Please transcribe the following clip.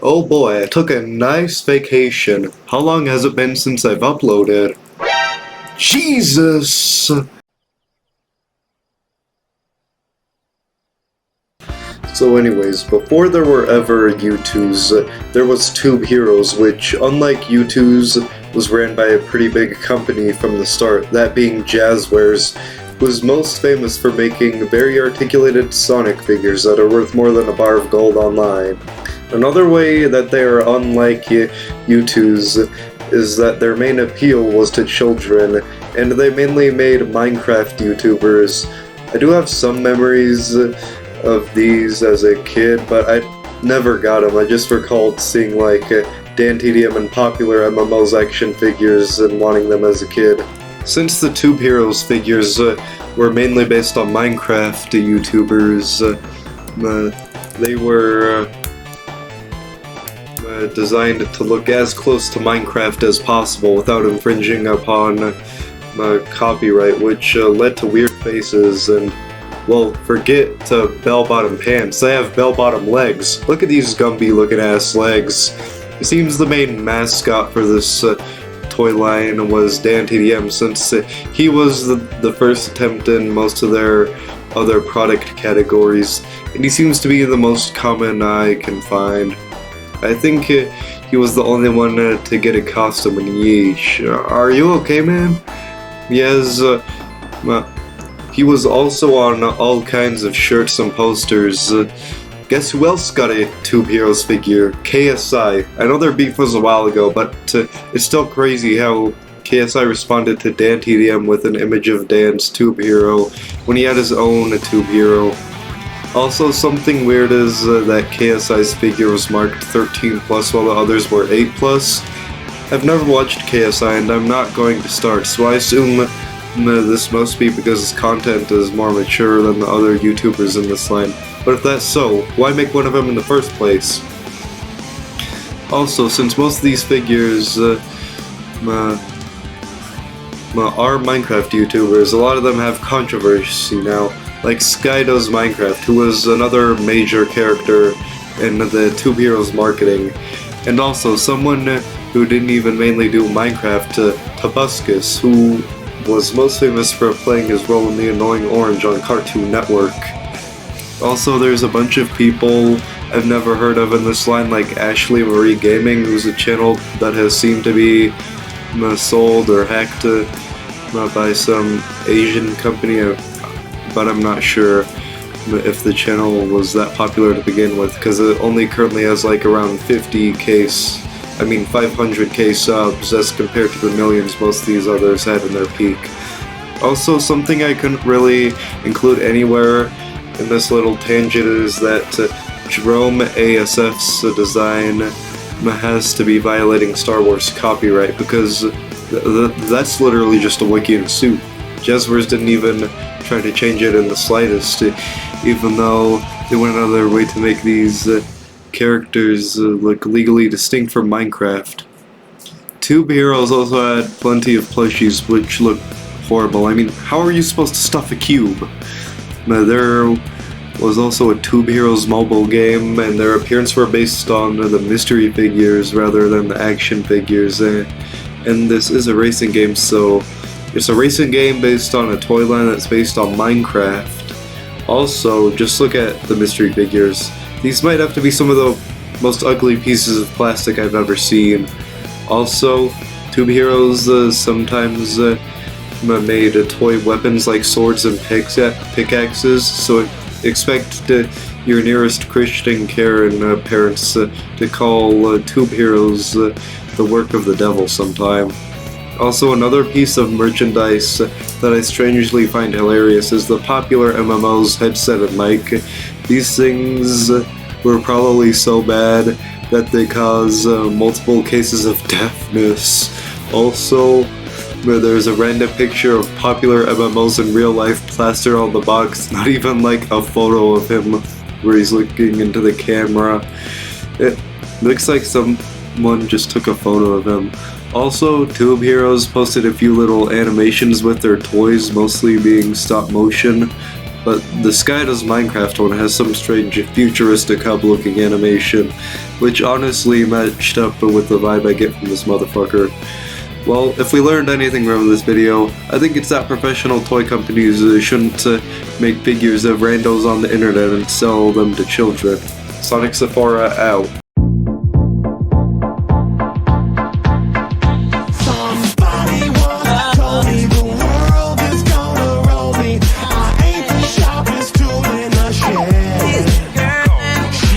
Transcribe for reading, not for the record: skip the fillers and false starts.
Oh boy, I took a nice vacation. How long has it been since I've uploaded? Jesus! So anyways, before there were ever U2s, there was TubeHeroes, which, unlike U2s, was ran by a pretty big company from the start, that being Jazzwares, was most famous for making very articulated Sonic figures that are worth more than a bar of gold online. Another way that they are unlike U2s is that their main appeal was to children, and they mainly made Minecraft YouTubers. I do have some memories of these as a kid, but I never got them. I just recalled seeing like Dan TDM and popular MMOs action figures and wanting them as a kid. Since the TubeHeroes figures were mainly based on Minecraft YouTubers, they were designed to look as close to Minecraft as possible without infringing upon copyright, which led to weird faces and, well, forget bell-bottom pants. They have bell-bottom legs. Look at these Gumby looking ass legs. It seems the main mascot for this toy line was Dan TDM, since he was the first attempt in most of their other product categories, and he seems to be the most common I can find. I think he was the only one to get a costume in Yeesh. Are you okay, man? Yes, he was also on all kinds of shirts and posters. Guess who else got a TubeHeroes figure? KSI. I know their beef was a while ago, but it's still crazy how KSI responded to Dan TDM with an image of Dan's Tube Hero when he had his own Tube Hero. Also, something weird is that KSI's figure was marked 13+, while the others were 8+. I've never watched KSI, and I'm not going to start, so I assume this must be because his content is more mature than the other YouTubers in this line. But if that's so, why make one of them in the first place? Also, since most of these figures are Minecraft YouTubers, a lot of them have controversy now. Like Skydo's Minecraft, who was another major character in the TubeHeroes marketing. And also someone who didn't even mainly do Minecraft, Tobuscus, who was most famous for playing his role in the annoying orange on Cartoon Network. Also, there's a bunch of people I've never heard of in this line, like Ashley Marie Gaming, who's a channel that has seemed to be sold or hacked by some Asian company, but I'm not sure if the channel was that popular to begin with, because it only currently has like around 500k subs as compared to the millions most of these others had in their peak. Also, something I couldn't really include anywhere in this little tangent is that Jerome ASF's design has to be violating Star Wars copyright, because that's literally just a wiki in a suit. Jazzwares didn't even try to change it in the slightest, even though they went out of their way to make these characters look legally distinct from Minecraft. TubeHeroes also had plenty of plushies which look horrible. I mean, how are you supposed to stuff a cube? There was also a TubeHeroes mobile game, and their appearance were based on the mystery figures rather than the action figures. And this is a racing game, so it's a racing game based on a toy line that's based on Minecraft. Also, just look at the mystery figures. These might have to be some of the most ugly pieces of plastic I've ever seen. Also, TubeHeroes sometimes made toy weapons like swords and pickaxes, so expect your nearest Christian Karen parents to call TubeHeroes the work of the devil sometime. Also, another piece of merchandise that I strangely find hilarious is the popular MMO's headset and mic. These things were probably so bad that they cause multiple cases of deafness. Also, there's a random picture of popular MMOs in real life plastered on the box, not even like a photo of him where he's looking into the camera. It looks like someone just took a photo of him. Also, TubeHeroes posted a few little animations with their toys, mostly being stop motion. but the Sky Does Minecraft one has some strange futuristic hub-looking animation, which honestly matched up with the vibe I get from this motherfucker. Well, if we learned anything from this video, I think it's that professional toy companies shouldn't make figures of randos on the internet and sell them to children. Sonic Sephora out.